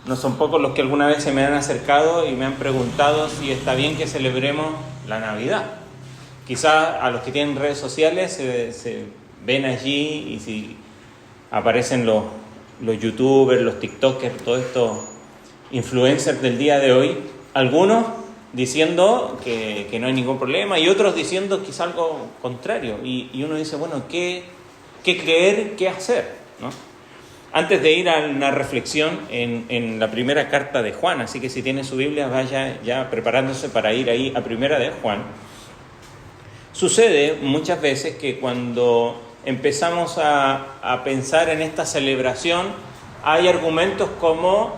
No son pocos los que alguna vez se me han acercado y me han preguntado si está bien que celebremos la Navidad. Quizás a los que tienen redes sociales se ven allí y si aparecen los youtubers, los tiktokers, todos estos influencers del día de hoy, algunos diciendo que no hay ningún problema y otros diciendo quizá algo contrario. Y uno dice, bueno, ¿qué creer, qué hacer? ¿No? Antes de ir a una reflexión en la primera carta de Juan, así que si tiene su Biblia, vaya ya preparándose para ir ahí a primera de Juan. Sucede muchas veces que cuando empezamos a pensar en esta celebración, hay argumentos como,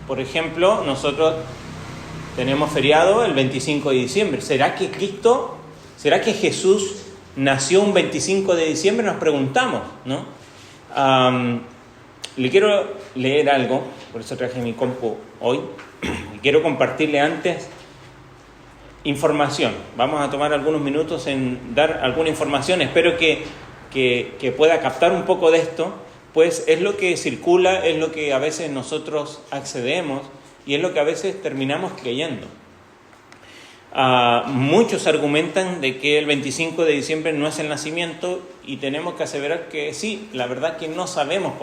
por ejemplo, nosotros tenemos feriado el 25 de diciembre. ¿Será que Jesús nació un 25 de diciembre? Nos preguntamos, ¿no? Le quiero leer algo, por eso traje mi compu hoy. Quiero compartirle antes información. Vamos a tomar algunos minutos en dar alguna información. Espero que pueda captar un poco de esto, pues es lo que circula, es lo que a veces nosotros accedemos y es lo que a veces terminamos creyendo. Muchos argumentan de que el 25 de diciembre no es el nacimiento y tenemos que aseverar que sí, la verdad que no sabemos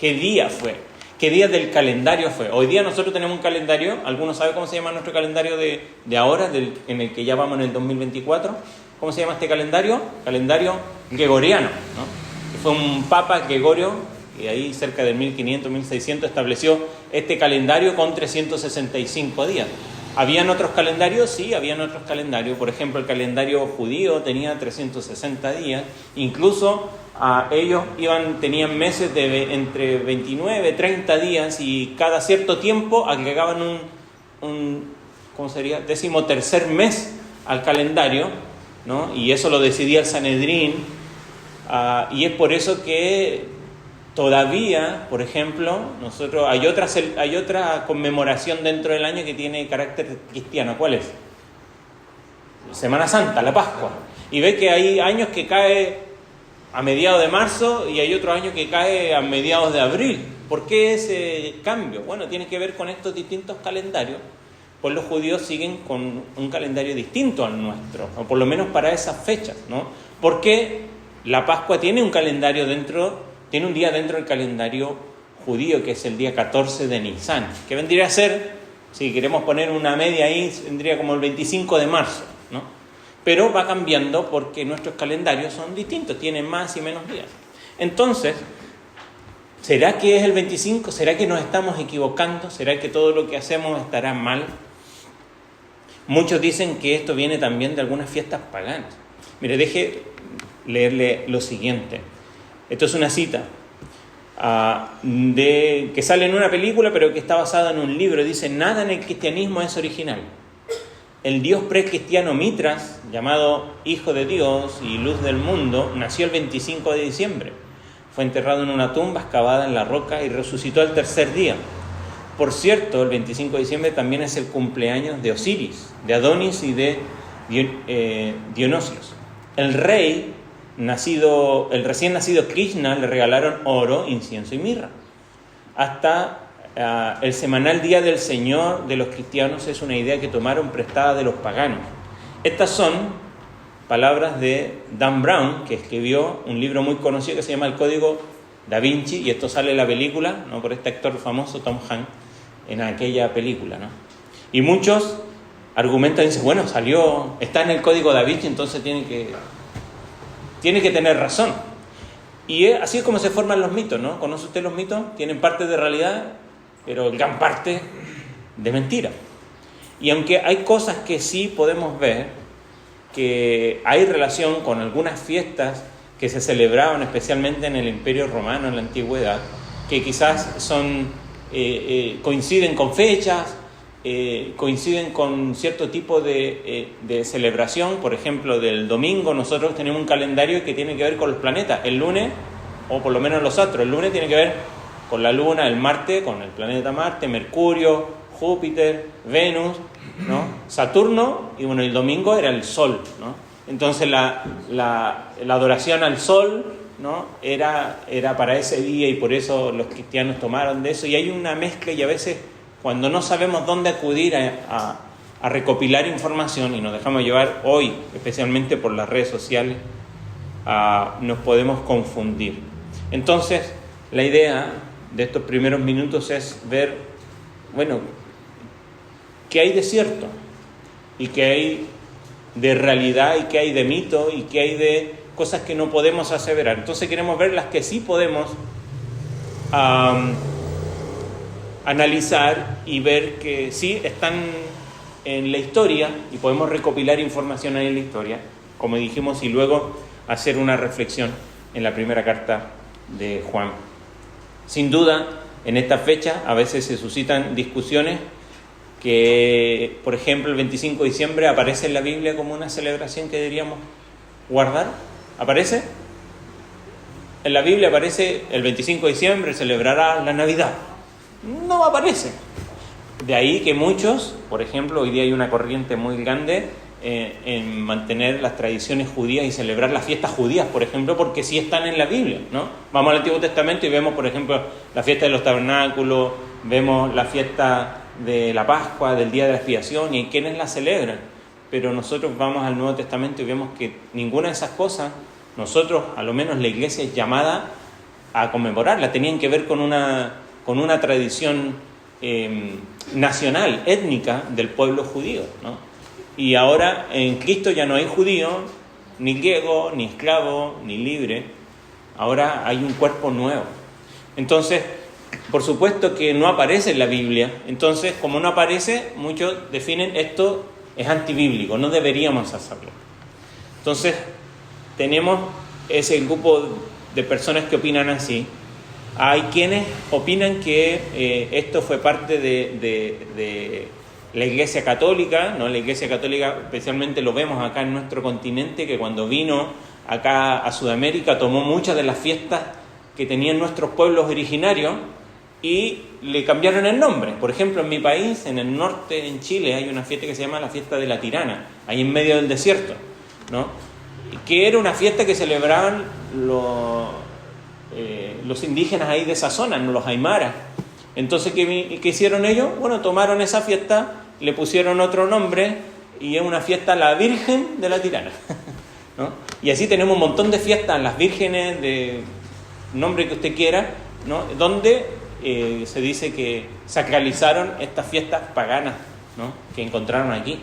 qué día fue, qué día del calendario fue. Hoy día nosotros tenemos un calendario, ¿alguno sabe cómo se llama nuestro calendario de ahora, en el que ya vamos en el 2024? ¿Cómo se llama este calendario? Calendario gregoriano, ¿no? Que fue un papa, Gregorio, y ahí cerca del 1500, 1600 estableció este calendario con 365 días. ¿Habían otros calendarios? Sí, habían otros calendarios. Por ejemplo, el calendario judío tenía 360 días. Incluso ellos tenían meses de entre 29 y 30 días y cada cierto tiempo agregaban un ¿cómo sería? 13º mes al calendario, ¿no? Y eso lo decidía el Sanedrín. Y es por eso que todavía, por ejemplo, hay otra conmemoración dentro del año que tiene carácter cristiano. ¿Cuál es? Semana Santa, la Pascua. Y ve que hay años que cae a mediados de marzo y hay otros años que cae a mediados de abril. ¿Por qué ese cambio? Bueno, tiene que ver con estos distintos calendarios. Pues los judíos siguen con un calendario distinto al nuestro, o por lo menos para esas fechas, ¿no? Porque la Pascua tiene un día dentro del calendario judío, que es el día 14 de Nisan, que vendría a ser, si queremos poner una media ahí, vendría como el 25 de marzo, ¿no? Pero va cambiando porque nuestros calendarios son distintos, tienen más y menos días. Entonces, ¿será que es el 25? ¿Será que nos estamos equivocando? ¿Será que todo lo que hacemos estará mal? Muchos dicen que esto viene también de algunas fiestas paganas. Mire, deje leerle lo siguiente. Esto es una cita que sale en una película, pero que está basada en un libro. Dice: nada en el cristianismo es original. El dios precristiano Mitras, llamado Hijo de Dios y Luz del Mundo, nació el 25 de diciembre. Fue enterrado en una tumba excavada en la roca y resucitó al tercer día. Por cierto, el 25 de diciembre también es el cumpleaños de Osiris, de Adonis y de Dionosios. El recién nacido Krishna le regalaron oro, incienso y mirra. Hasta el semanal Día del Señor de los cristianos es una idea que tomaron prestada de los paganos. Estas son palabras de Dan Brown, que escribió un libro muy conocido que se llama El Código Da Vinci, y esto sale en la película, ¿no? Por este actor famoso, Tom Hanks, en aquella película, ¿no? Y muchos argumentan y dicen, bueno, está en el Código Da Vinci, entonces tiene que tener razón. Y así es como se forman los mitos, ¿no? ¿Conoce usted los mitos? Tienen parte de realidad, pero gran parte de mentira. Y aunque hay cosas que sí podemos ver, que hay relación con algunas fiestas que se celebraban especialmente en el Imperio Romano en la Antigüedad, que quizás coinciden con fechas, coinciden con cierto tipo de celebración. Por ejemplo, del domingo nosotros tenemos un calendario que tiene que ver con los planetas. El lunes, o por lo menos los astros, el lunes tiene que ver con la luna, el martes con el planeta Marte, Mercurio, Júpiter, Venus, ¿no? Saturno, y bueno, el domingo era el Sol, ¿no? Entonces la adoración al Sol ¿no? Era para ese día y por eso los cristianos tomaron de eso. Y hay una mezcla y a veces cuando no sabemos dónde acudir a recopilar información y nos dejamos llevar hoy, especialmente por las redes sociales, nos podemos confundir. Entonces, la idea de estos primeros minutos es ver, bueno, qué hay de cierto y qué hay de realidad y qué hay de mito y qué hay de cosas que no podemos aseverar. Entonces queremos ver las que sí podemos analizar y ver que sí están en la historia y podemos recopilar información ahí en la historia, como dijimos, y luego hacer una reflexión en la primera carta de Juan. Sin duda, en esta fecha a veces se suscitan discusiones que, por ejemplo, el 25 de diciembre aparece en la Biblia como una celebración que deberíamos guardar. ¿Aparece? En la Biblia aparece el 25 de diciembre, celebrará la Navidad. No aparece. De ahí que muchos, por ejemplo, hoy día hay una corriente muy grande en mantener las tradiciones judías y celebrar las fiestas judías, por ejemplo, porque sí están en la Biblia, ¿no? Vamos al Antiguo Testamento y vemos, por ejemplo, la fiesta de los tabernáculos, vemos la fiesta de la Pascua, del Día de la Expiación, y hay quienes la celebran. Pero nosotros vamos al Nuevo Testamento y vemos que ninguna de esas cosas, nosotros, a lo menos la iglesia es llamada a conmemorarla, tenían que ver con una tradición nacional, étnica del pueblo judío, ¿no? Y ahora en Cristo ya no hay judío, ni griego, ni esclavo, ni libre. Ahora hay un cuerpo nuevo. Entonces, por supuesto que no aparece en la Biblia. Entonces, como no aparece, muchos definen esto es antibíblico, no deberíamos hacerlo. Entonces, tenemos ese grupo de personas que opinan así. Hay quienes opinan que esto fue parte de la Iglesia Católica, ¿no? La Iglesia Católica especialmente lo vemos acá en nuestro continente, que cuando vino acá a Sudamérica tomó muchas de las fiestas que tenían nuestros pueblos originarios y le cambiaron el nombre. Por ejemplo, en mi país, en el norte, en Chile, hay una fiesta que se llama la Fiesta de la Tirana, ahí en medio del desierto, ¿no? Que era una fiesta que celebraban los indígenas ahí de esa zona, los aymaras. Entonces, ¿qué hicieron ellos? Bueno, tomaron esa fiesta, le pusieron otro nombre y es una fiesta la Virgen de la Tirana, ¿no? Y así tenemos un montón de fiestas, las vírgenes, de nombre que usted quiera, ¿no? Donde se dice que sacralizaron estas fiestas paganas, ¿no? Que encontraron aquí.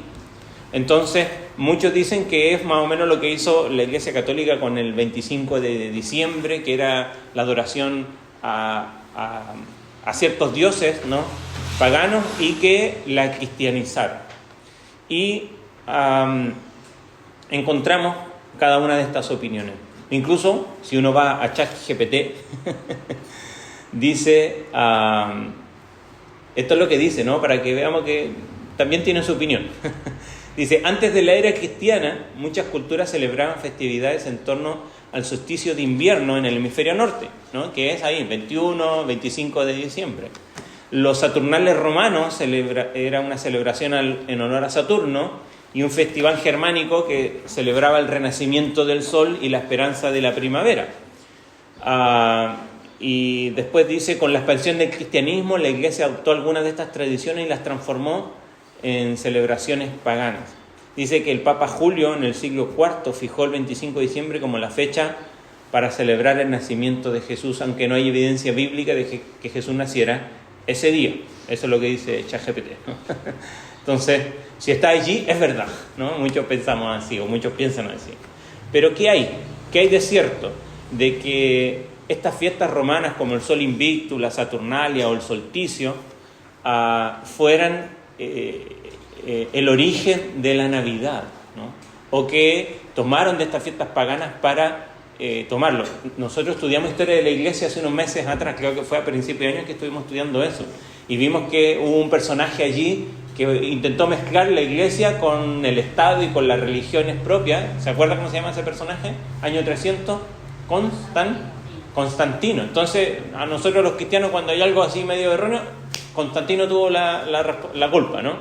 Entonces, muchos dicen que es más o menos lo que hizo la Iglesia Católica con el 25 de diciembre, que era la adoración a ciertos dioses, ¿no? Paganos, y que la cristianizaron. Y encontramos cada una de estas opiniones. Incluso, si uno va a ChatGPT, dice, esto es lo que dice, ¿no? Para que veamos que también tiene su opinión. Dice, antes de la era cristiana, muchas culturas celebraban festividades en torno al solsticio de invierno en el hemisferio norte, ¿no? Que es ahí, 21, 25 de diciembre. Los Saturnales romanos era una celebración en honor a Saturno, y un festival germánico que celebraba el renacimiento del sol y la esperanza de la primavera. Y después dice, con la expansión del cristianismo, la Iglesia adoptó algunas de estas tradiciones y las transformó en celebraciones paganas. Dice que el Papa Julio en el siglo IV fijó el 25 de diciembre como la fecha para celebrar el nacimiento de Jesús, aunque no hay evidencia bíblica de que Jesús naciera ese día. Eso es lo que dice ChatGPT, ¿no? Entonces, si está allí, es verdad, ¿no? Muchos pensamos así, o muchos piensan así. Pero ¿qué hay? ¿Qué hay de cierto? De que estas fiestas romanas como el Sol Invictus, la Saturnalia o el solsticio fueran el origen de la Navidad, ¿no? O que tomaron de estas fiestas paganas para tomarlo. Nosotros estudiamos historia de la Iglesia hace unos meses atrás, creo que fue a principios de año que estuvimos estudiando eso, y vimos que hubo un personaje allí que intentó mezclar la Iglesia con el Estado y con las religiones propias. ¿Se acuerda cómo se llama ese personaje? Año 300, Constantino. Entonces, a nosotros los cristianos, cuando hay algo así medio erróneo, Constantino tuvo la culpa, ¿no?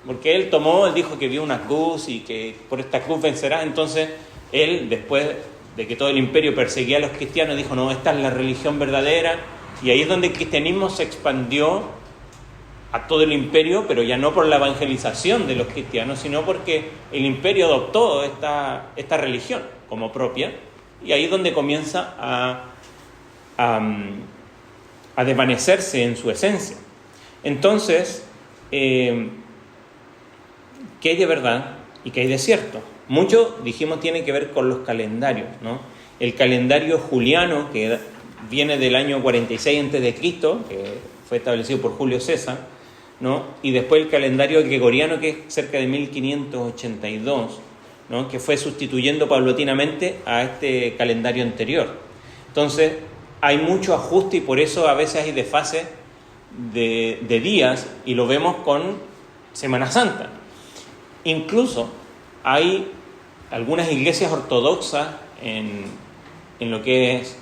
Porque él dijo que vio una cruz y que por esta cruz vencerá. Entonces, él después de que todo el imperio perseguía a los cristianos, dijo, no, esta es la religión verdadera, y ahí es donde el cristianismo se expandió a todo el imperio, pero ya no por la evangelización de los cristianos, sino porque el imperio adoptó esta religión como propia, y ahí es donde comienza a desvanecerse en su esencia. Entonces, ¿qué hay de verdad y qué hay de cierto? Mucho, dijimos, tiene que ver con los calendarios, ¿no? El calendario juliano, que viene del año 46 a.C., que fue establecido por Julio César, ¿no? Y después el calendario gregoriano, que es cerca de 1582, ¿no? Que fue sustituyendo paulatinamente a este calendario anterior. Entonces, hay mucho ajuste y por eso a veces hay desfase de días, y lo vemos con Semana Santa. Incluso hay algunas iglesias ortodoxas en lo que es,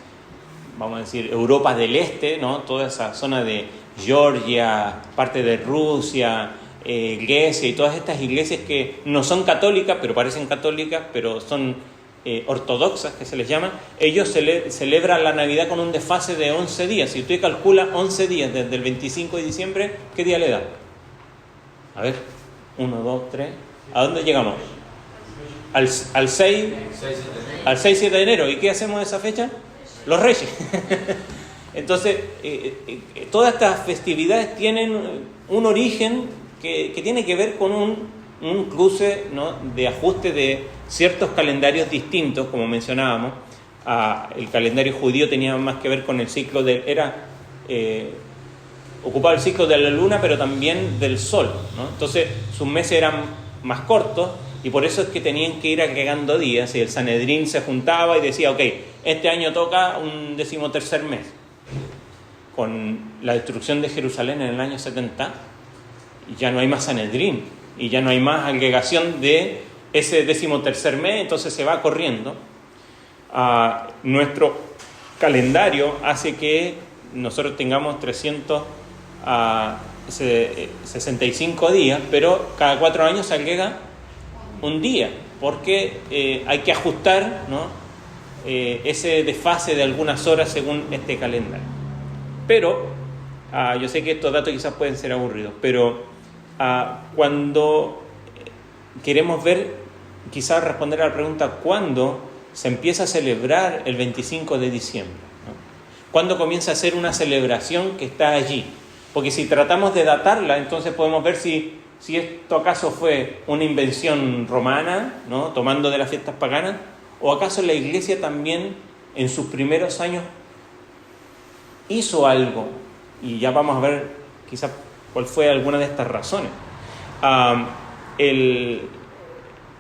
vamos a decir, Europa del Este, ¿no? Toda esa zona de Georgia, parte de Rusia, Grecia, y todas estas iglesias que no son católicas, pero parecen católicas, pero son ortodoxas, que se les llama. Ellos celebran la Navidad con un desfase de 11 días. Si usted calcula 11 días desde el 25 de diciembre, ¿qué día le da? A ver, 1, 2, 3. ¿A dónde llegamos? Al 6, 7 de enero. ¿Y qué hacemos esa fecha? Los Reyes. Entonces, todas estas festividades tienen un origen que tiene que ver con un cruce, ¿no?, de ajuste de ciertos calendarios distintos, como mencionábamos. El calendario judío tenía más que ver con el ciclo ocupaba el ciclo de la luna, pero también del sol, ¿no? Entonces, sus meses eran más cortos, y por eso es que tenían que ir agregando días, y el Sanedrín se juntaba y decía, ok, este año toca un 13º mes. Con la destrucción de Jerusalén en el año 70, ya no hay más Sanedrín, y ya no hay más agregación de ese 13º mes, entonces se va corriendo. Nuestro calendario hace que nosotros tengamos 365 días, pero cada 4 años se agrega un día, porque hay que ajustar, ¿no?, ese desfase de algunas horas según este calendario. Pero, yo sé que estos datos quizás pueden ser aburridos, pero cuando queremos ver, quizás responder a la pregunta, ¿cuándo se empieza a celebrar el 25 de diciembre? ¿No? ¿Cuándo comienza a ser una celebración que está allí? Porque si tratamos de datarla, entonces podemos ver si esto acaso fue una invención romana, ¿no?, tomando de las fiestas paganas, o acaso la Iglesia también en sus primeros años hizo algo, y ya vamos a ver quizás cuál fue alguna de estas razones.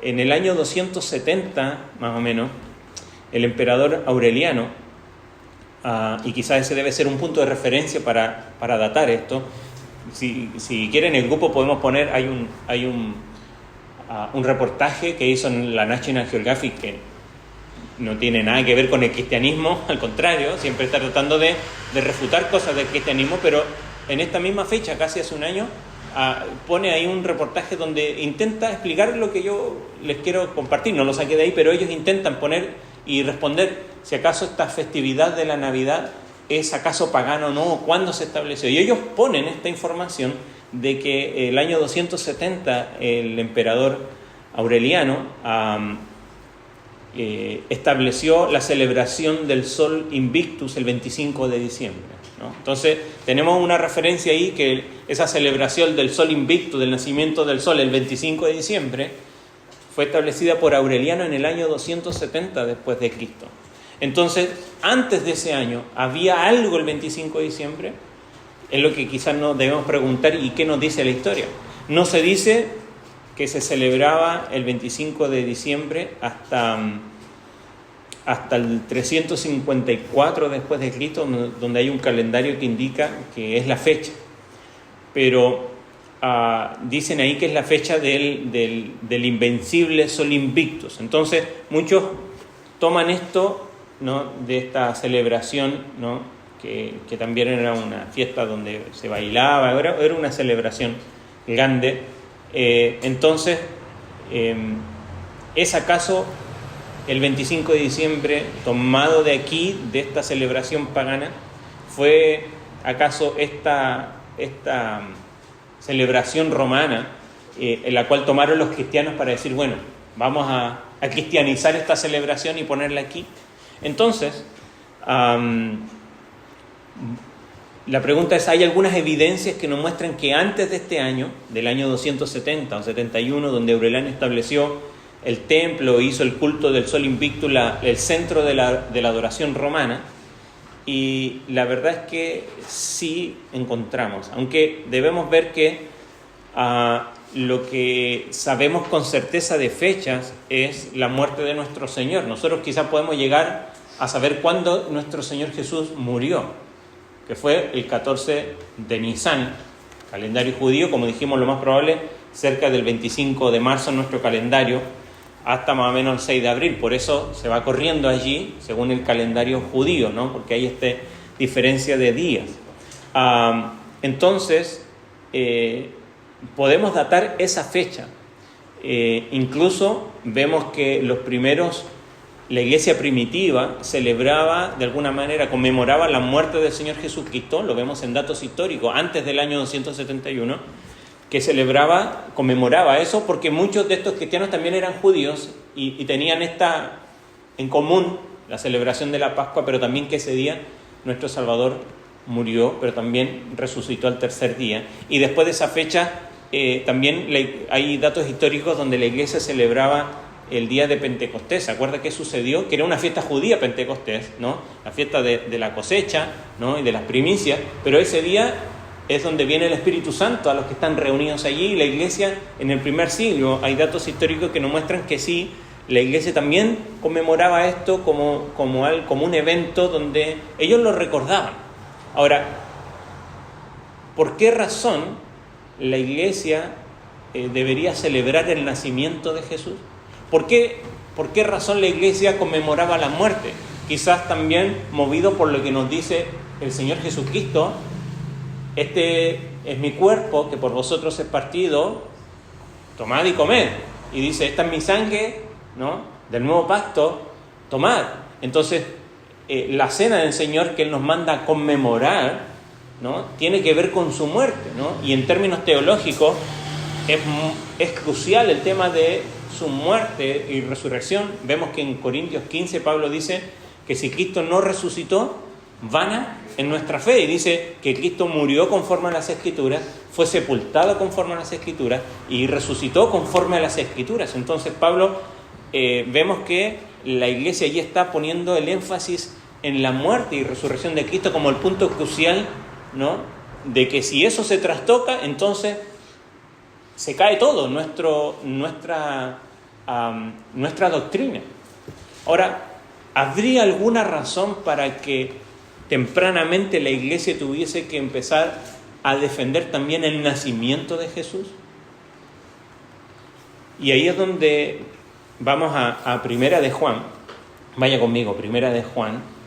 En el año 270, más o menos, el emperador Aureliano, y quizás ese debe ser un punto de referencia para datar esto. Si quieren, en el grupo podemos poner, hay un reportaje que hizo en la National Geographic, que no tiene nada que ver con el cristianismo, al contrario, siempre está tratando de refutar cosas del cristianismo, pero en esta misma fecha, casi hace un año, pone ahí un reportaje donde intenta explicar lo que yo les quiero compartir. No lo saqué de ahí, pero ellos intentan poner y responder si acaso esta festividad de la Navidad es acaso pagano o no, cuándo se estableció. Y ellos ponen esta información de que el año 270 el emperador Aureliano estableció la celebración del Sol Invictus el 25 de diciembre, ¿no? Entonces tenemos una referencia ahí, que esa celebración del Sol Invictus, del nacimiento del Sol, el 25 de diciembre, fue establecida por Aureliano en el año 270 después de Cristo. Entonces, antes de ese año, ¿había algo el 25 de diciembre? Es lo que quizás nos debemos preguntar. ¿Y qué nos dice la historia? No se dice que se celebraba el 25 de diciembre hasta el 354 después de Cristo, donde hay un calendario que indica que es la fecha. Pero dicen ahí que es la fecha del invencible Sol Invictus. Entonces, muchos toman esto, ¿no?, de esta celebración, ¿no?, que también era una fiesta donde se bailaba, era una celebración grande. Entonces, ¿es acaso el 25 de diciembre tomado de aquí, de esta celebración pagana? ¿Fue acaso esta celebración romana en la cual tomaron los cristianos para decir, bueno, vamos a cristianizar esta celebración y ponerla aquí? Entonces, la pregunta es, ¿hay algunas evidencias que nos muestran que antes de este año, del año 270 o 71, donde Aureliano estableció el templo, hizo el culto del sol invicto, el centro de la adoración romana? Y la verdad es que sí encontramos, aunque debemos ver que lo que sabemos con certeza de fechas es la muerte de nuestro Señor. Nosotros quizás podemos llegar a saber cuándo nuestro Señor Jesús murió, que fue el 14 de Nisan, calendario judío, como dijimos, lo más probable, cerca del 25 de marzo en nuestro calendario, hasta más o menos el 6 de abril. Por eso se va corriendo allí, según el calendario judío, ¿no? Porque hay esta diferencia de días. Entonces, podemos datar esa fecha. Incluso vemos que la iglesia primitiva celebraba, de alguna manera, conmemoraba la muerte del Señor Jesucristo, lo vemos en datos históricos, antes del año 271, que conmemoraba eso, porque muchos de estos cristianos también eran judíos y tenían en común la celebración de la Pascua, pero también que ese día nuestro Salvador murió, pero también resucitó al tercer día. Y después de esa fecha, también hay datos históricos donde la iglesia celebraba el día de Pentecostés. ¿Se acuerda qué sucedió? Que era una fiesta judía Pentecostés, ¿no? La fiesta de la cosecha, ¿no? Y de las primicias, pero ese día es donde viene el Espíritu Santo a los que están reunidos allí. La iglesia en el primer siglo, hay datos históricos que nos muestran que sí, la iglesia también conmemoraba esto como un evento donde ellos lo recordaban. Ahora, ¿por qué razón la iglesia debería celebrar el nacimiento de Jesús? ¿Por qué razón la iglesia conmemoraba la muerte? Quizás también movido por lo que nos dice el Señor Jesucristo: este es mi cuerpo que por vosotros es partido, tomad y comed. Y dice, esta es mi sangre, ¿no?, del nuevo pacto, tomad. Entonces, la cena del Señor que Él nos manda a conmemorar, ¿no?, tiene que ver con su muerte, ¿no? Y en términos teológicos es crucial el tema de su muerte y resurrección. Vemos que en Corintios 15 Pablo dice que si Cristo no resucitó, vana en nuestra fe, y dice que Cristo murió conforme a las Escrituras, fue sepultado conforme a las Escrituras y resucitó conforme a las Escrituras. Entonces Pablo, vemos que la iglesia allí está poniendo el énfasis en la muerte y resurrección de Cristo como el punto crucial, ¿no?, de que si eso se trastoca, entonces se cae todo, nuestra doctrina. Ahora, ¿habría alguna razón para que tempranamente la iglesia tuviese que empezar a defender también el nacimiento de Jesús? Y ahí es donde vamos a Primera de Juan. Vaya conmigo, Primera de Juan.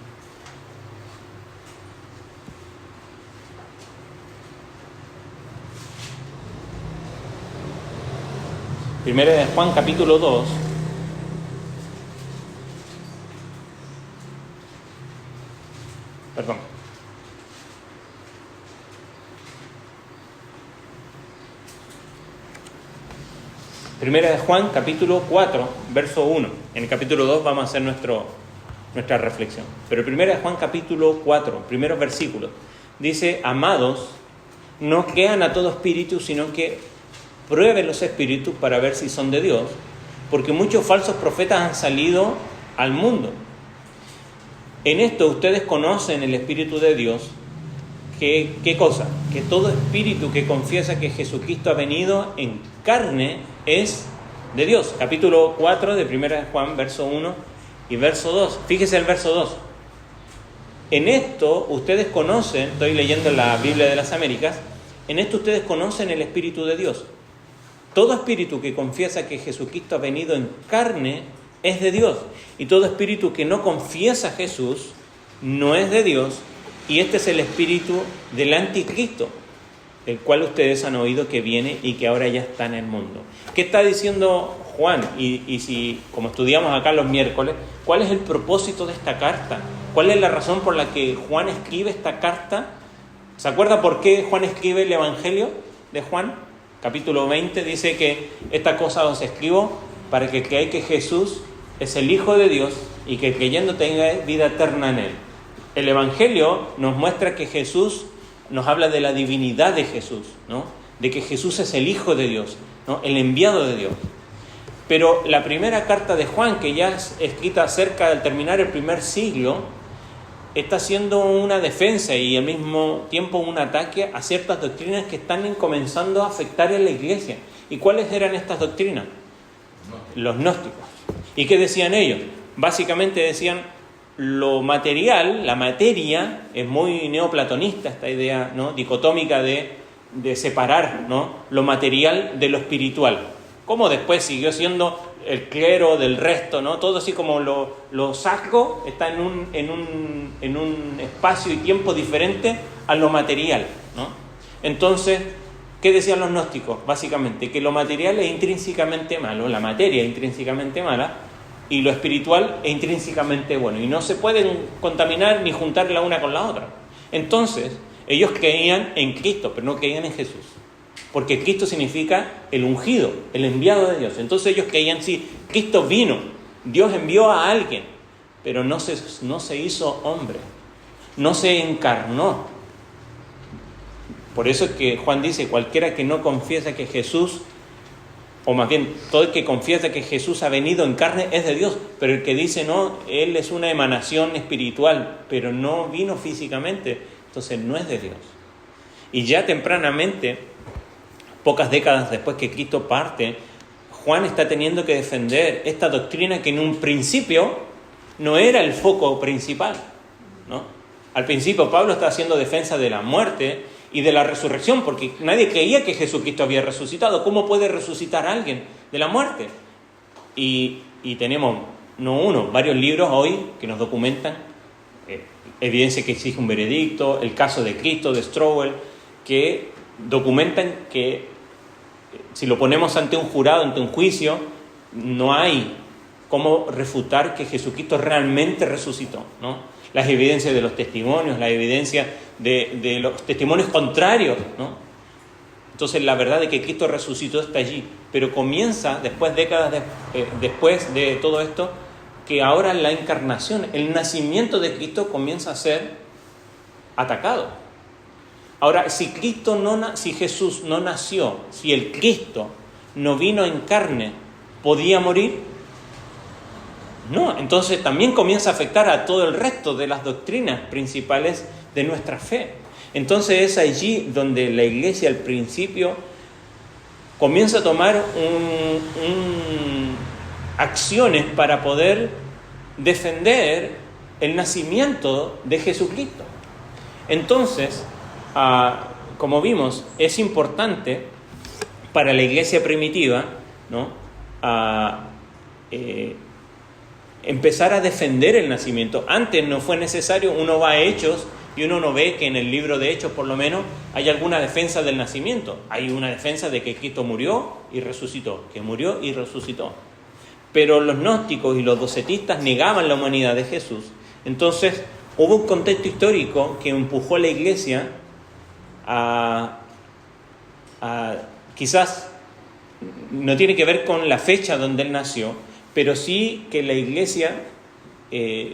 Primera de Juan, capítulo 2. Perdón. Primera de Juan, capítulo 4, verso 1. En el capítulo 2 vamos a hacer nuestra reflexión. Pero Primera de Juan, capítulo 4, primeros versículos, dice: amados, no crean a todo espíritu, sino que prueben los espíritus para ver si son de Dios, porque muchos falsos profetas han salido al mundo. En esto ustedes conocen el Espíritu de Dios. ¿Qué cosa? Que todo espíritu que confiesa que Jesucristo ha venido en carne es de Dios. Capítulo 4 de 1 de Juan, verso 1 y verso 2. Fíjese el verso 2. En esto ustedes conocen, estoy leyendo la Biblia de las Américas, en esto ustedes conocen el Espíritu de Dios. Todo espíritu que confiesa que Jesucristo ha venido en carne es de Dios. Y todo espíritu que no confiesa a Jesús no es de Dios. Y este es el espíritu del anticristo, el cual ustedes han oído que viene y que ahora ya está en el mundo. ¿Qué está diciendo Juan, y si, como estudiamos acá los miércoles, ¿cuál es el propósito de esta carta? ¿Cuál es la razón por la que Juan escribe esta carta? ¿Se acuerda por qué Juan escribe el Evangelio de Juan? Capítulo 20 dice que esta cosa os escribo para que creáis que Jesús es el Hijo de Dios y que creyendo tenga vida eterna en Él. El Evangelio nos muestra que Jesús, nos habla de la divinidad de Jesús, ¿no? De que Jesús es el Hijo de Dios, ¿no? El enviado de Dios. Pero la primera carta de Juan, que ya es escrita cerca del terminar el primer siglo, está haciendo una defensa y al mismo tiempo un ataque a ciertas doctrinas que están comenzando a afectar a la iglesia. ¿Y cuáles eran estas doctrinas? Los gnósticos. ¿Y qué decían ellos? Básicamente decían lo material, la materia, es muy neoplatonista esta idea, ¿no?, dicotómica de separar, ¿no?, lo material de lo espiritual. Como después siguió siendo el clero del resto, ¿no? Todo así como lo sacro está en un espacio y tiempo diferente a lo material, ¿no? Entonces, ¿qué decían los gnósticos? Básicamente, que lo material es intrínsecamente malo, la materia es intrínsecamente mala, y lo espiritual es intrínsecamente bueno, y no se pueden contaminar ni juntar la una con la otra. Entonces, ellos creían en Cristo, pero no creían en Jesús. Porque Cristo significa el ungido, el enviado de Dios. Entonces ellos creían, sí, Cristo vino, Dios envió a alguien, pero no se hizo hombre, no se encarnó. Por eso es que Juan dice, cualquiera que no confiesa que Jesús, o más bien, todo el que confiesa que Jesús ha venido en carne es de Dios, pero el que dice no, Él es una emanación espiritual, pero no vino físicamente, entonces no es de Dios. Y ya tempranamente, pocas décadas después que Cristo parte, Juan está teniendo que defender esta doctrina que en un principio no era el foco principal, ¿no? Al principio Pablo está haciendo defensa de la muerte y de la resurrección, porque nadie creía que Jesucristo había resucitado. ¿Cómo puede resucitar a alguien de la muerte? Y tenemos, no uno, varios libros hoy que nos documentan evidencia que exige un veredicto, el caso de Cristo, de Strobel, que documentan que si lo ponemos ante un jurado, ante un juicio, no hay cómo refutar que Jesucristo realmente resucitó, ¿no? Las evidencias de los testimonios, la evidencia de los testimonios contrarios, ¿no? Entonces la verdad de que Cristo resucitó está allí, pero comienza después, décadas después de todo esto, que ahora la encarnación, el nacimiento de Cristo comienza a ser atacado. Ahora, si Jesús no nació, si el Cristo no vino en carne, ¿podía morir? No, entonces también comienza a afectar a todo el resto de las doctrinas principales de nuestra fe. Entonces es allí donde la iglesia al principio comienza a tomar acciones para poder defender el nacimiento de Jesucristo. Entonces, como vimos, es importante para la iglesia primitiva, ¿no?, empezar a defender el nacimiento. Antes no fue necesario, uno va a Hechos y uno no ve que en el libro de Hechos por lo menos hay alguna defensa del nacimiento. Hay una defensa de que Cristo murió y resucitó, que murió y resucitó. Pero los gnósticos y los docetistas negaban la humanidad de Jesús. Entonces hubo un contexto histórico que empujó a la iglesia a quizás no tiene que ver con la fecha donde él nació, pero sí que la iglesia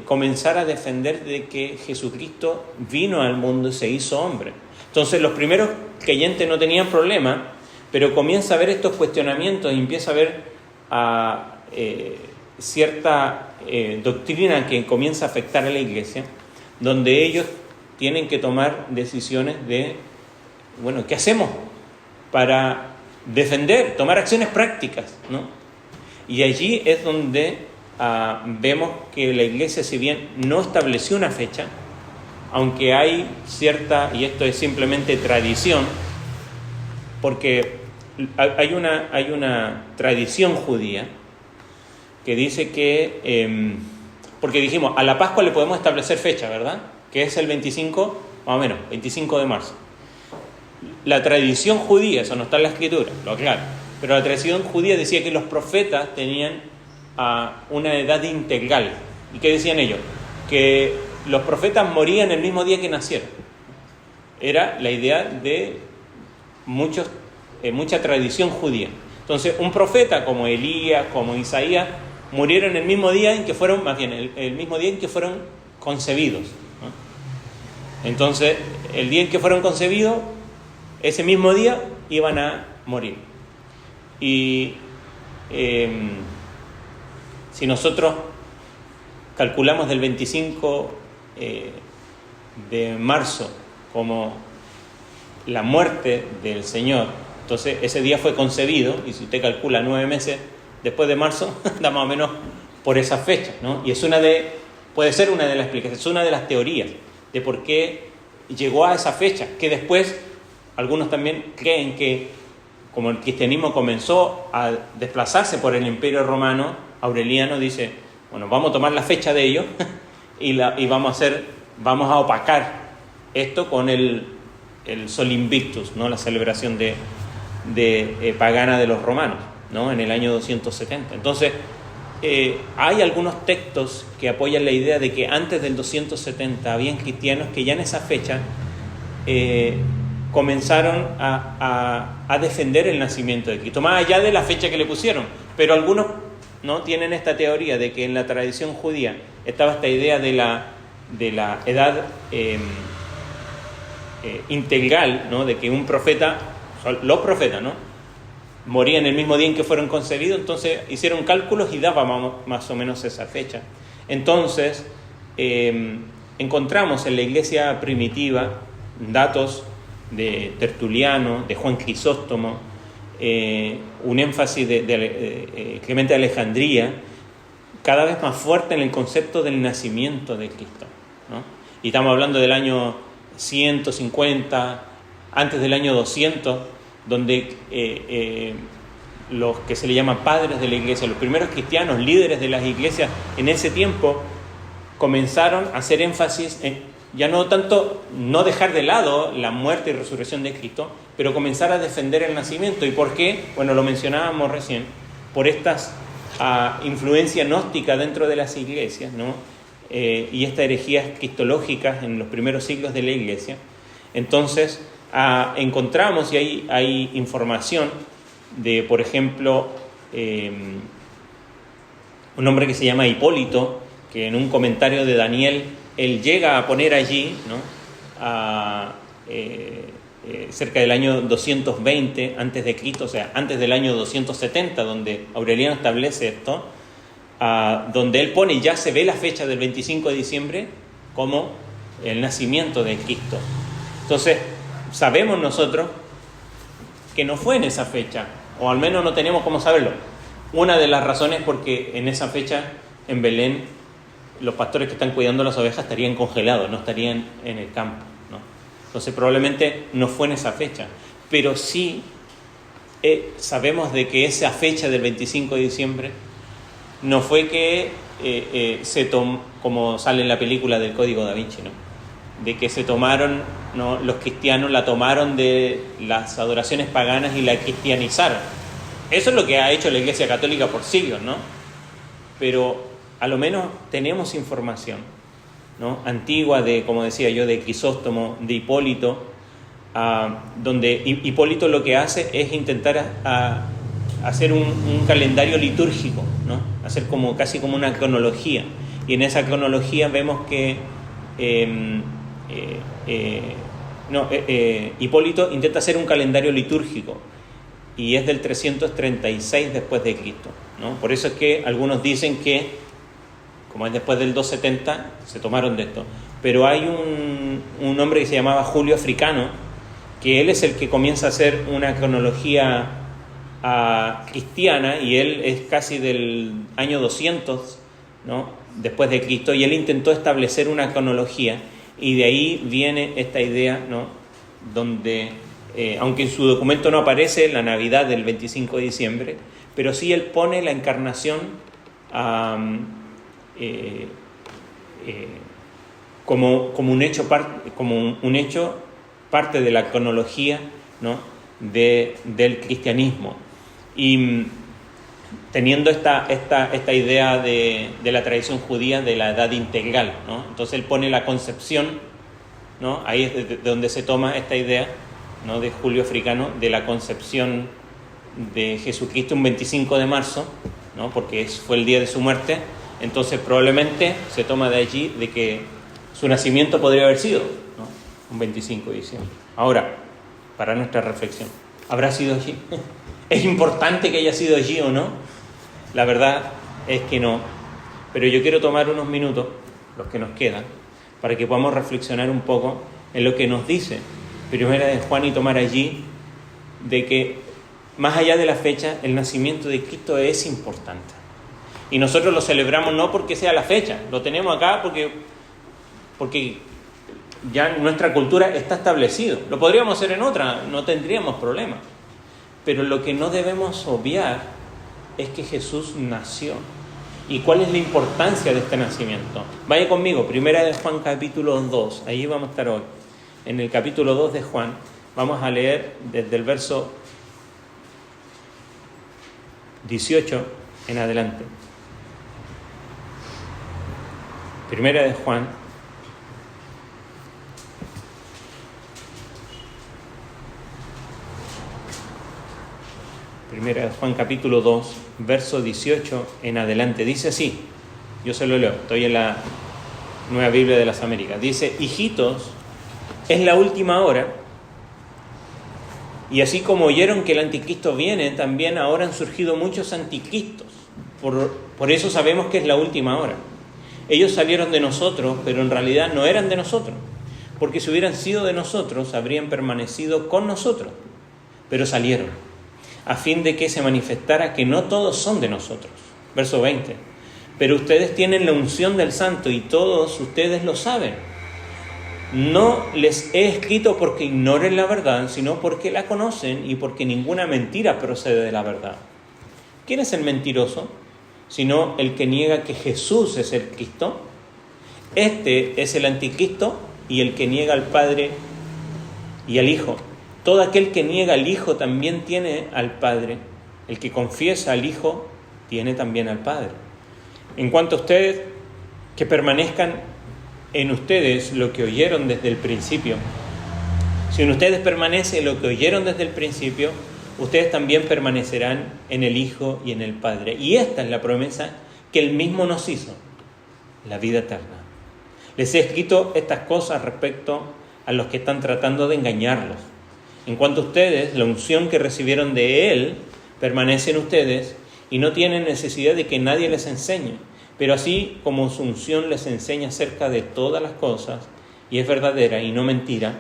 comenzara a defender de que Jesucristo vino al mundo y se hizo hombre. Entonces los primeros creyentes no tenían problema, pero comienza a haber estos cuestionamientos y empieza a haber cierta doctrina que comienza a afectar a la iglesia, donde ellos tienen que tomar decisiones de, bueno, ¿qué hacemos para defender, tomar acciones prácticas, ¿no? Y allí es donde vemos que la iglesia, si bien no estableció una fecha, aunque hay cierta, y esto es simplemente tradición, porque hay una tradición judía que dice que, porque dijimos, a la Pascua le podemos establecer fecha, ¿verdad? Que es el 25, más o menos, 25 de marzo. La tradición judía, eso no está en la Escritura, lo aclaro, Pero la tradición judía decía que los profetas tenían una edad integral. ¿Y qué decían ellos? Que los profetas morían el mismo día que nacieron. Era la idea de mucha tradición judía. Entonces, un profeta como Elías, como Isaías, murieron el mismo día en que fueron, más bien, el mismo día en que fueron concebidos, ¿no? Entonces, el día en que fueron concebidos, ese mismo día iban a morir. Y si nosotros calculamos del 25 de marzo como la muerte del Señor, entonces ese día fue concebido, y si usted calcula 9 meses después de marzo, da más o menos por esa fecha, ¿no? Y puede ser una de las explicaciones, es una de las teorías de por qué llegó a esa fecha, que después algunos también creen que como el cristianismo comenzó a desplazarse por el Imperio Romano, Aureliano dice, bueno, vamos a tomar la fecha de ellos y vamos a opacar esto con el Sol Invictus, ¿no? La celebración pagana de los romanos, ¿no? En el año 270. Entonces, hay algunos textos que apoyan la idea de que antes del 270 habían cristianos que ya en esa fecha comenzaron a defender el nacimiento de Cristo, más allá de la fecha que le pusieron. Pero algunos, ¿no?, tienen esta teoría de que en la tradición judía estaba esta idea de la edad integral, ¿no?, de que un profeta, los profetas, ¿no?, morían el mismo día en que fueron concebidos. Entonces hicieron cálculos y daba más o menos esa fecha. Entonces encontramos en la iglesia primitiva datos de Tertuliano, de Juan Crisóstomo, un énfasis de Clemente de Alejandría, cada vez más fuerte en el concepto del nacimiento de Cristo, ¿no? Y estamos hablando del año 150, antes del año 200, donde los que se le llaman padres de la iglesia, los primeros cristianos, líderes de las iglesias en ese tiempo, comenzaron a hacer énfasis en ya no tanto no dejar de lado la muerte y resurrección de Cristo, pero comenzar a defender el nacimiento. ¿Y por qué? Bueno, lo mencionábamos recién, por estas influencia gnóstica dentro de las iglesias, ¿no? Y estas herejías cristológicas en los primeros siglos de la iglesia. Entonces encontramos, y hay información de, por ejemplo, un hombre que se llama Hipólito, que en un comentario de Daniel él llega a poner allí, ¿no?, cerca del año 220 antes de Cristo, o sea, antes del año 270, donde Aureliano establece esto, donde él pone, ya se ve la fecha del 25 de diciembre como el nacimiento de Cristo. Entonces, sabemos nosotros que no fue en esa fecha, o al menos no tenemos cómo saberlo. Una de las razones es porque en esa fecha, en Belén, los pastores que están cuidando las ovejas estarían congelados, no estarían en el campo, ¿no? Entonces probablemente no fue en esa fecha, pero sí sabemos de que esa fecha del 25 de diciembre no fue que se tomó, como sale en la película del Código Da Vinci, ¿no?, de que se tomaron, ¿no?, los cristianos la tomaron de las adoraciones paganas y la cristianizaron. Eso es lo que ha hecho la Iglesia Católica por siglos, ¿no? Pero a lo menos tenemos información, ¿no?, antigua de, como decía yo, de Crisóstomo, de Hipólito, donde Hipólito lo que hace es intentar hacer un calendario litúrgico, ¿no?, hacer casi como una cronología, y en esa cronología vemos que Hipólito intenta hacer un calendario litúrgico y es del 336 después de Cristo, ¿no? Por eso es que algunos dicen que, como es después del 270, se tomaron de esto. Pero hay un hombre que se llamaba Julio Africano, que él es el que comienza a hacer una cronología cristiana, y él es casi del año 200, ¿no?, después de Cristo, y él intentó establecer una cronología, y de ahí viene esta idea, ¿no?, donde, aunque en su documento no aparece la Navidad del 25 de diciembre, pero sí él pone la encarnación como un hecho parte de la cronología, ¿no?, del cristianismo. Y teniendo esta idea de la tradición judía de la edad integral, ¿no? Entonces él pone la concepción, ¿no? Ahí es de donde se toma esta idea, ¿no? De Julio Africano, de la concepción de Jesucristo un 25 de marzo, ¿no? Porque fue el día de su muerte. Entonces probablemente se toma de allí de que su nacimiento podría haber sido, ¿no? Un 25 de diciembre. Ahora, para nuestra reflexión, ¿habrá sido allí? ¿Es importante que haya sido allí o no? La verdad es que no. Pero yo quiero tomar unos minutos, los que nos quedan, para que podamos reflexionar un poco en lo que nos dice Primera de Juan y tomar allí de que más allá de la fecha, el nacimiento de Cristo es importante. Y nosotros lo celebramos no porque sea la fecha, lo tenemos acá porque ya nuestra cultura está establecido. Lo podríamos hacer en otra, no tendríamos problema. Pero lo que no debemos obviar es que Jesús nació. ¿Y cuál es la importancia de este nacimiento? Vaya conmigo, Primera de Juan capítulo 2, ahí vamos a estar hoy. En el capítulo 2 de Juan vamos a leer desde el verso 18 en adelante. Primera de Juan, capítulo 2, verso 18 en adelante. Dice así, yo se lo leo, estoy en la Nueva Biblia de las Américas. Dice: hijitos, es la última hora, y así como oyeron que el anticristo viene, también ahora han surgido muchos anticristos. Por eso sabemos que es la última hora. Ellos salieron de nosotros, pero en realidad no eran de nosotros, porque si hubieran sido de nosotros, habrían permanecido con nosotros, pero salieron, a fin de que se manifestara que no todos son de nosotros. Verso 20. Pero ustedes tienen la unción del Santo y todos ustedes lo saben. No les he escrito porque ignoren la verdad, sino porque la conocen y porque ninguna mentira procede de la verdad. ¿Quién es el mentiroso? Sino el que niega que Jesús es el Cristo. Este es el anticristo y el que niega al Padre y al Hijo. Todo aquel que niega al Hijo también tiene al Padre. El que confiesa al Hijo tiene también al Padre. En cuanto a ustedes, que permanezcan en ustedes lo que oyeron desde el principio. Si en ustedes permanece lo que oyeron desde el principio, ustedes también permanecerán en el Hijo y en el Padre. Y esta es la promesa que Él mismo nos hizo, la vida eterna. Les he escrito estas cosas respecto a los que están tratando de engañarlos. En cuanto a ustedes, la unción que recibieron de Él permanece en ustedes y no tienen necesidad de que nadie les enseñe. Pero así como su unción les enseña acerca de todas las cosas, y es verdadera y no mentira,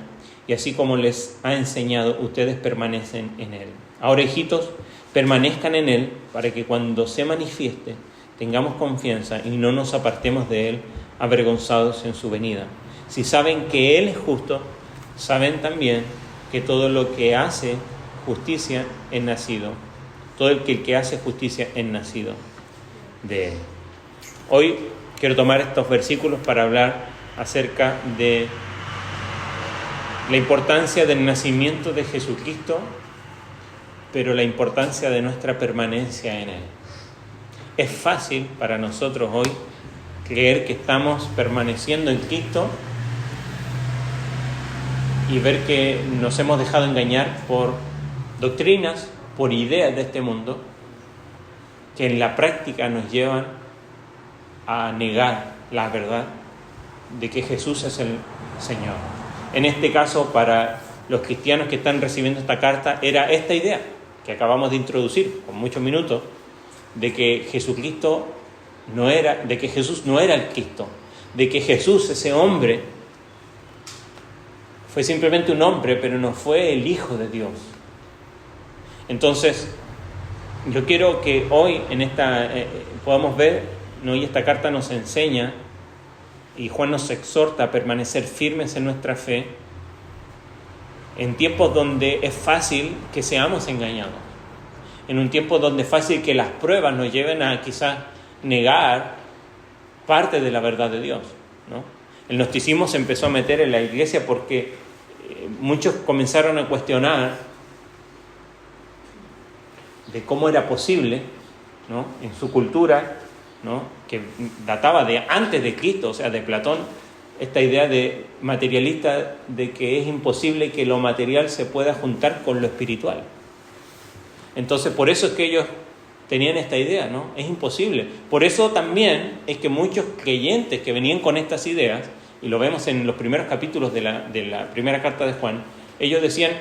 y así como les ha enseñado, ustedes permanecen en Él. Ahora, hijitos, permanezcan en Él para que cuando se manifieste tengamos confianza y no nos apartemos de Él avergonzados en su venida. Si saben que Él es justo, saben también que todo lo que hace justicia es nacido. Todo el que hace justicia es nacido de Él. Hoy quiero tomar estos versículos para hablar acerca de la importancia del nacimiento de Jesucristo, pero la importancia de nuestra permanencia en Él. Es fácil para nosotros hoy creer que estamos permaneciendo en Cristo y ver que nos hemos dejado engañar por doctrinas, por ideas de este mundo, que en la práctica nos llevan a negar la verdad de que Jesús es el Señor. En este caso, para los cristianos que están recibiendo esta carta, era esta idea que acabamos de introducir con muchos minutos, de que Jesús no era el Cristo, de que Jesús, ese hombre, fue simplemente un hombre, pero no fue el Hijo de Dios. Entonces, yo quiero que hoy podamos ver, ¿no? Y esta carta nos enseña, y Juan nos exhorta a permanecer firmes en nuestra fe, en tiempos donde es fácil que seamos engañados, en un tiempo donde es fácil que las pruebas nos lleven a quizás negar parte de la verdad de Dios, ¿no? El gnosticismo se empezó a meter en la iglesia porque muchos comenzaron a cuestionar de cómo era posible, ¿no?, en su cultura, ¿no?, que databa de antes de Cristo, o sea, de Platón, esta idea de materialista de que es imposible que lo material se pueda juntar con lo espiritual. Entonces, por eso es que ellos tenían esta idea, ¿no? Es imposible. Por eso también es que muchos creyentes que venían con estas ideas, y lo vemos en los primeros capítulos de la primera carta de Juan, ellos decían,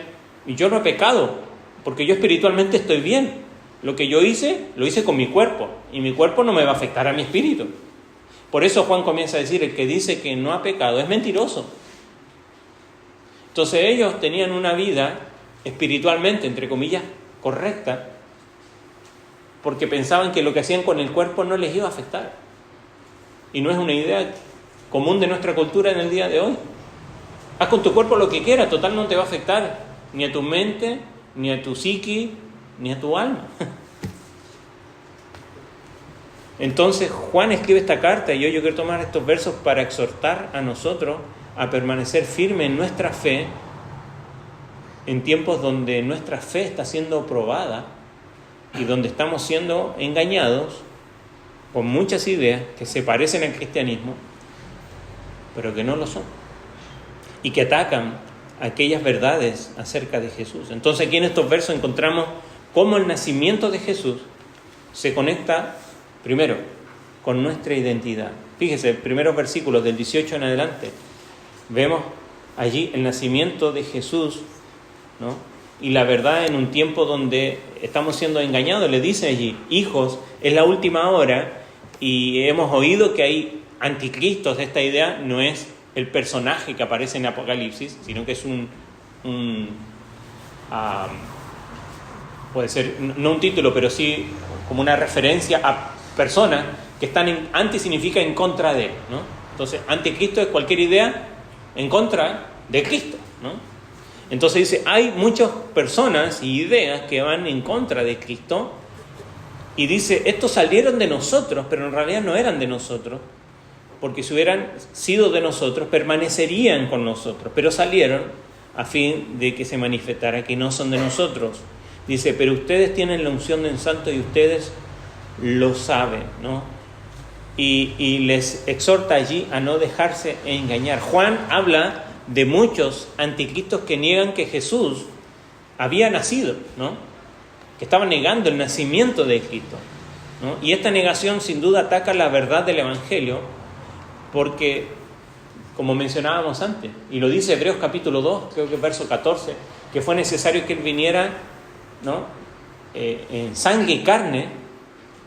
yo no he pecado, porque yo espiritualmente estoy bien. Lo que yo hice, lo hice con mi cuerpo, y mi cuerpo no me va a afectar a mi espíritu. Por eso Juan comienza a decir, el que dice que no ha pecado es mentiroso. Entonces ellos tenían una vida espiritualmente, entre comillas, correcta, porque pensaban que lo que hacían con el cuerpo no les iba a afectar. Y no es una idea común de nuestra cultura en el día de hoy. Haz con tu cuerpo lo que quieras, total no te va a afectar ni a tu mente, ni a tu psiqui, ni a tu alma. Entonces Juan escribe esta carta y yo quiero tomar estos versos para exhortar a nosotros a permanecer firmes en nuestra fe en tiempos donde nuestra fe está siendo probada y donde estamos siendo engañados con muchas ideas que se parecen al cristianismo, pero que no lo son, y que atacan aquellas verdades acerca de Jesús. Entonces aquí en estos versos encontramos cómo el nacimiento de Jesús se conecta primero con nuestra identidad. Fíjese, primeros versículos del 18 en adelante, vemos allí el nacimiento de Jesús, ¿no?, y la verdad en un tiempo donde estamos siendo engañados. Le dice allí, hijos, es la última hora, y hemos oído que hay anticristos. Esta idea no es el personaje que aparece en Apocalipsis, sino que es puede ser, no un título, pero sí como una referencia a personas que están anti significa en contra de, ¿no? Entonces, anticristo es cualquier idea en contra de Cristo, ¿no? Entonces dice, hay muchas personas y ideas que van en contra de Cristo, y dice, estos salieron de nosotros, pero en realidad no eran de nosotros, porque si hubieran sido de nosotros, permanecerían con nosotros, pero salieron a fin de que se manifestara que no son de nosotros. Dice, pero ustedes tienen la unción del Santo y ustedes lo saben, ¿no? Y les exhorta allí a no dejarse engañar. Juan habla de muchos anticristos que niegan que Jesús había nacido, ¿no?, que estaban negando el nacimiento de Cristo, ¿no? Y esta negación sin duda ataca la verdad del Evangelio, porque, como mencionábamos antes, y lo dice Hebreos capítulo 2, creo que verso 14, que fue necesario que Él viniera, ¿no?, en sangre y carne,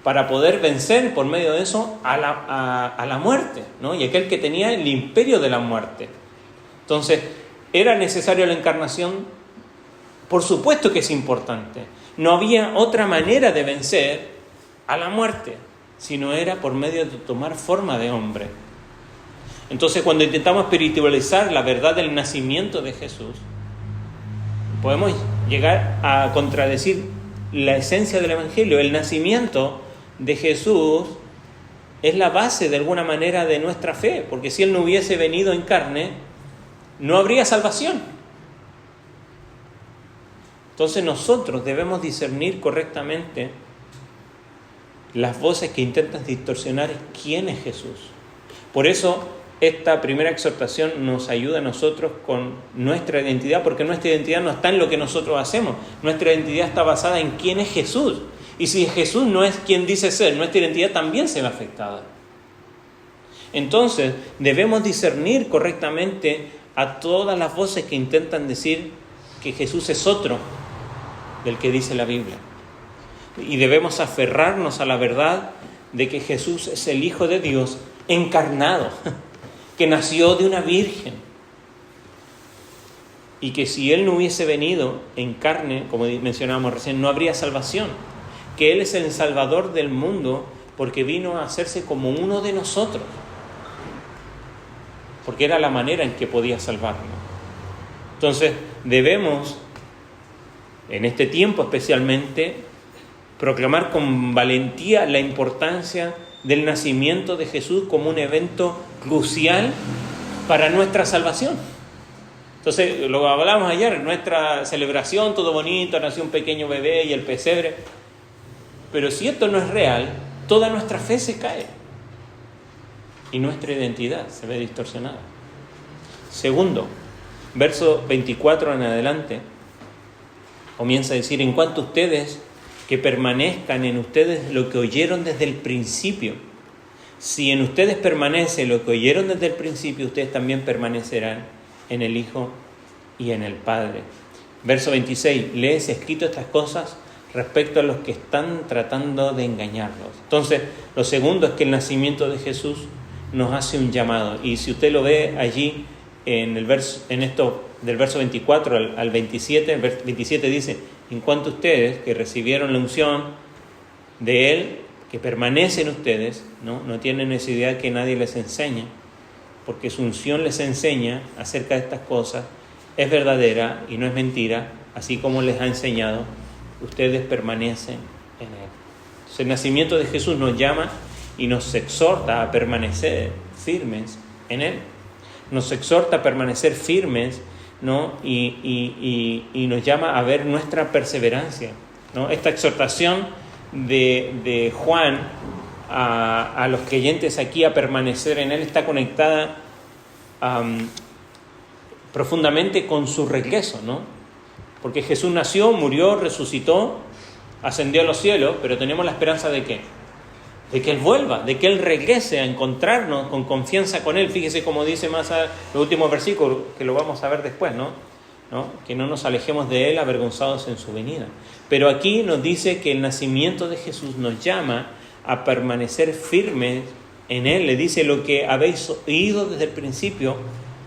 para poder vencer por medio de eso a la muerte, ¿no?, y aquel que tenía el imperio de la muerte. Entonces, ¿era necesario la encarnación? Por supuesto que es importante. No había otra manera de vencer a la muerte, sino era por medio de tomar forma de hombre. Entonces, cuando intentamos espiritualizar la verdad del nacimiento de Jesús, podemos llegar a contradecir la esencia del Evangelio. El nacimiento de Jesús es la base de alguna manera de nuestra fe, porque si Él no hubiese venido en carne, no habría salvación. Entonces nosotros debemos discernir correctamente las voces que intentan distorsionar quién es Jesús. Por eso esta primera exhortación nos ayuda a nosotros con nuestra identidad, porque nuestra identidad no está en lo que nosotros hacemos. Nuestra identidad está basada en quién es Jesús. Y si Jesús no es quien dice ser, nuestra identidad también se ve afectada. Entonces debemos discernir correctamente a todas las voces que intentan decir que Jesús es otro del que dice la Biblia. Y debemos aferrarnos a la verdad de que Jesús es el Hijo de Dios encarnado, que nació de una virgen. Y que si Él no hubiese venido en carne, como mencionábamos recién, no habría salvación. Que Él es el Salvador del mundo porque vino a hacerse como uno de nosotros. Porque era la manera en que podía salvarnos. Entonces debemos, en este tiempo especialmente, proclamar con valentía la importancia del nacimiento de Jesús como un evento crucial para nuestra salvación. Entonces, lo hablábamos ayer, nuestra celebración, todo bonito, nació un pequeño bebé y el pesebre, Pero si esto no es real, toda nuestra fe se cae y nuestra identidad se ve distorsionada. Segundo, verso 24 en adelante, comienza a decir: en cuanto a ustedes, que permanezcan en ustedes lo que oyeron desde el principio. Si en ustedes permanece lo que oyeron desde el principio, ustedes también permanecerán en el Hijo y en el Padre. Verso 26, les he escrito estas cosas respecto a los que están tratando de engañarlos. Entonces, lo segundo es que el nacimiento de Jesús nos hace un llamado. Y si usted lo ve allí en el verso, del verso 24 al 27, el verso 27 dice: en cuanto a ustedes que recibieron la unción de Él, que permanece en ustedes, no tienen necesidad que nadie les enseñe, porque su unción les enseña acerca de estas cosas, es verdadera y no es mentira, así como les ha enseñado, ustedes permanecen en Él. Entonces, el nacimiento de Jesús nos llama y nos exhorta a permanecer firmes en Él. Nos exhorta a permanecer firmes, ¿no? Y nos llama a ver nuestra perseverancia, ¿no? Esta exhortación de Juan a los creyentes aquí a permanecer en Él está conectada profundamente con su regreso, ¿no? Porque Jesús nació, murió, resucitó, ascendió a los cielos, pero tenemos la esperanza ¿de qué? De que Él vuelva, de que Él regrese a encontrarnos con confianza con Él. Fíjese cómo dice más los últimos versículos, que lo vamos a ver después, ¿no? Que no nos alejemos de Él avergonzados en su venida. Pero aquí nos dice que el nacimiento de Jesús nos llama a permanecer firmes en Él. Le dice: lo que habéis oído desde el principio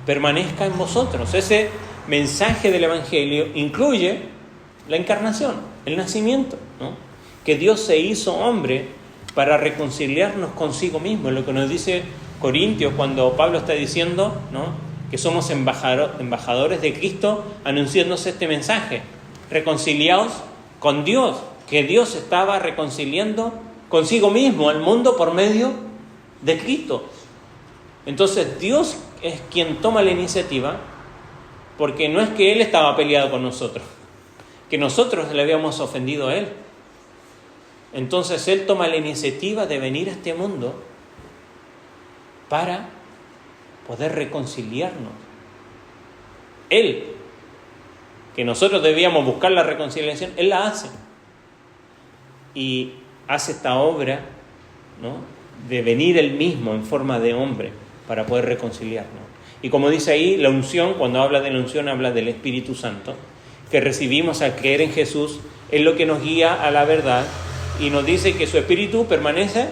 permanezca en vosotros. Ese mensaje del Evangelio incluye la encarnación, el nacimiento, ¿no? Que Dios se hizo hombre para reconciliarnos consigo mismo. Es lo que nos dice Corintios cuando Pablo está diciendo, ¿no?, que somos embajadores de Cristo, anunciándose este mensaje: reconciliaos con Dios, que Dios estaba reconciliando consigo mismo al mundo por medio de Cristo. Entonces Dios es quien toma la iniciativa, porque no es que Él estaba peleado con nosotros, que nosotros le habíamos ofendido a Él. Entonces Él toma la iniciativa de venir a este mundo para poder reconciliarnos. Él, que nosotros debíamos buscar la reconciliación, Él la hace. Y hace esta obra, ¿no?, de venir Él mismo en forma de hombre para poder reconciliarnos. Y como dice ahí, la unción, cuando habla de la unción, habla del Espíritu Santo, que recibimos al creer en Jesús, es lo que nos guía a la verdad y nos dice que su Espíritu permanece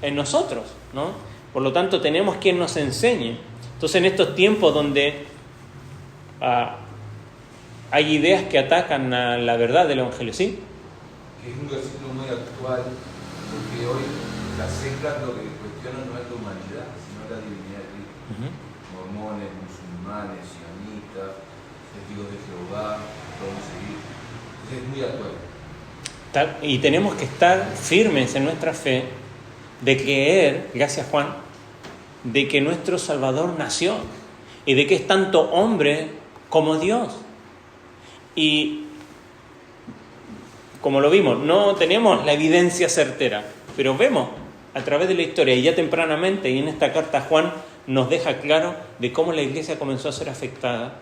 en nosotros, ¿no? Por lo tanto, tenemos quien nos enseñe. Entonces, en estos tiempos donde hay ideas que atacan a la verdad del Evangelio, ¿sí? Que es un versículo muy actual, porque hoy las sectas lo que cuestionan no es la humanidad, sino la divinidad de Cristo. Mormones, musulmanes, sionistas, testigos de Jehová, podemos seguir. Entonces es muy actual. Y tenemos que estar firmes en nuestra fe de creer, gracias Juan, de que nuestro Salvador nació y de que es tanto hombre como Dios. Y como lo vimos, no tenemos la evidencia certera, pero vemos a través de la historia, y ya tempranamente, y en esta carta Juan nos deja claro de cómo la iglesia comenzó a ser afectada,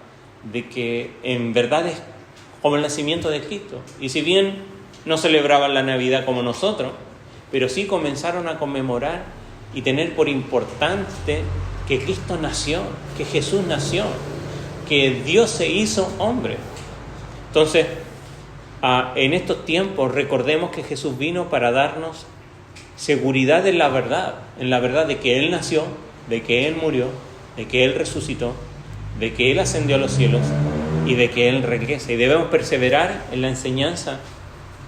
de que en verdad es como el nacimiento de Cristo. Y si bien no celebraban la Navidad como nosotros, pero sí comenzaron a conmemorar y tener por importante que Cristo nació, que Jesús nació, que Dios se hizo hombre. Entonces, en estos tiempos recordemos que Jesús vino para darnos seguridad en la verdad de que Él nació, de que Él murió, de que Él resucitó, de que Él ascendió a los cielos y de que Él regresa. Y debemos perseverar en la enseñanza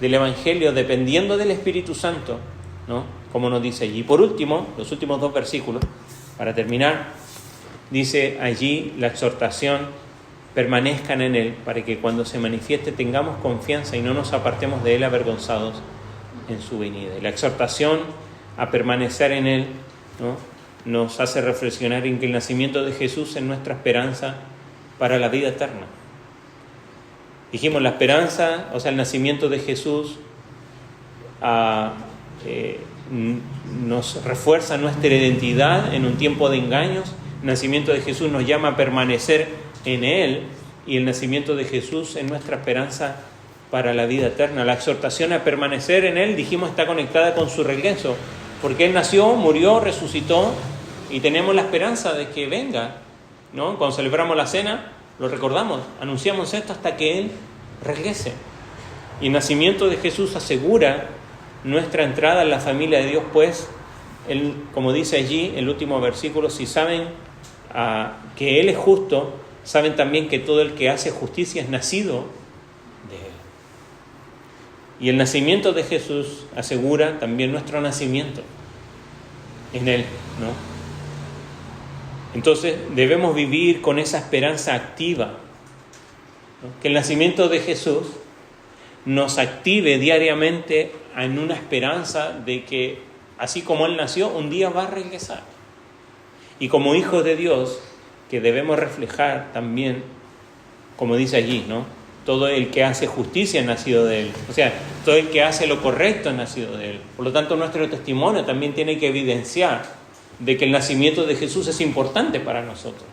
del Evangelio dependiendo del Espíritu Santo, ¿no?, como nos dice allí. Por último, los últimos 2 versículos, para terminar, dice allí la exhortación: permanezcan en Él, para que cuando se manifieste tengamos confianza y no nos apartemos de Él avergonzados en su venida. Y la exhortación a permanecer en Él, ¿no?, nos hace reflexionar en que el nacimiento de Jesús es nuestra esperanza para la vida eterna. Dijimos la esperanza, o sea, el nacimiento de Jesús nos refuerza nuestra identidad en un tiempo de engaños. El nacimiento de Jesús nos llama a permanecer en Él, y el nacimiento de Jesús es nuestra esperanza para la vida eterna. La exhortación a permanecer en Él, dijimos, está conectada con su regreso, porque Él nació, murió, resucitó, y tenemos la esperanza de que venga, ¿no? Cuando celebramos la cena, lo recordamos, anunciamos esto hasta que Él regrese. Y el nacimiento de Jesús asegura nuestra entrada en la familia de Dios, pues, Él, como dice allí el último versículo, si saben que Él es justo, saben también que todo el que hace justicia es nacido de Él. Y el nacimiento de Jesús asegura también nuestro nacimiento en Él, ¿no? Entonces debemos vivir con esa esperanza activa, ¿no? Que el nacimiento de Jesús nos active diariamente en una esperanza de que, así como Él nació, un día va a regresar. Y como hijos de Dios, que debemos reflejar también, como dice allí, ¿no? Todo el que hace justicia es nacido de Él. O sea, todo el que hace lo correcto es nacido de Él. Por lo tanto, nuestro testimonio también tiene que evidenciar de que el nacimiento de Jesús es importante para nosotros.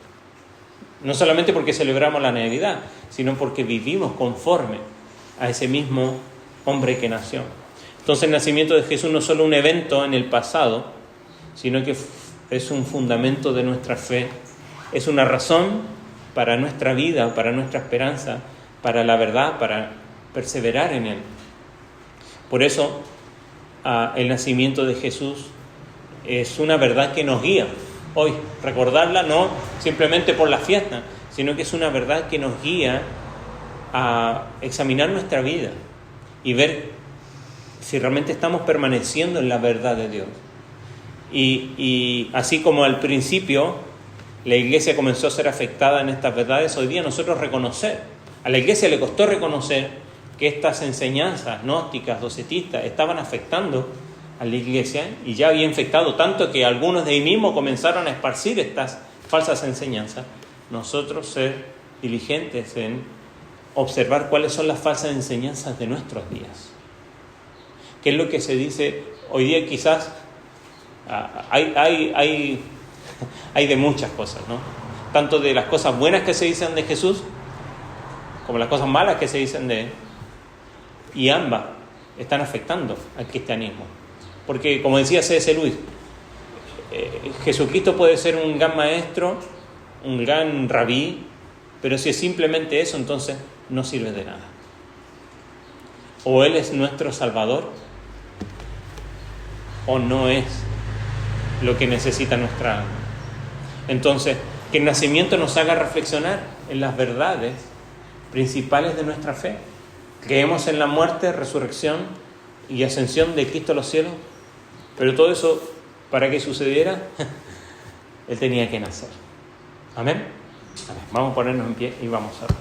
No solamente porque celebramos la Navidad, sino porque vivimos conforme a ese mismo hombre que nació. Entonces el nacimiento de Jesús no es solo un evento en el pasado, sino que es un fundamento de nuestra fe, es una razón para nuestra vida, para nuestra esperanza, para la verdad, para perseverar en Él. Por eso el nacimiento de Jesús es una verdad que nos guía hoy. Recordarla no simplemente por la fiesta, sino que es una verdad que nos guía a examinar nuestra vida y ver si realmente estamos permaneciendo en la verdad de Dios. Y así como al principio la iglesia comenzó a ser afectada en estas verdades, hoy día nosotros a la iglesia le costó reconocer que estas enseñanzas gnósticas, docetistas, estaban afectando a la iglesia, y ya había infectado tanto que algunos de ahí mismo comenzaron a esparcir estas falsas enseñanzas. Nosotros ser diligentes en observar cuáles son las falsas enseñanzas de nuestros días. ¿Qué es lo que se dice hoy día? Quizás hay de muchas cosas, ¿no? Tanto de las cosas buenas que se dicen de Jesús, como las cosas malas que se dicen de Él. Y ambas están afectando al cristianismo. Porque, como decía C.S. Lewis, Jesucristo puede ser un gran maestro, un gran rabí, pero si es simplemente eso, entonces no sirve de nada. O Él es nuestro Salvador, o no es lo que necesita nuestra alma. Entonces, que el nacimiento nos haga reflexionar en las verdades principales de nuestra fe. Creemos en la muerte, resurrección y ascensión de Cristo a los cielos, pero todo eso, para que sucediera, Él tenía que nacer. Amén. Amén. Vamos a ponernos en pie y vamos a orar.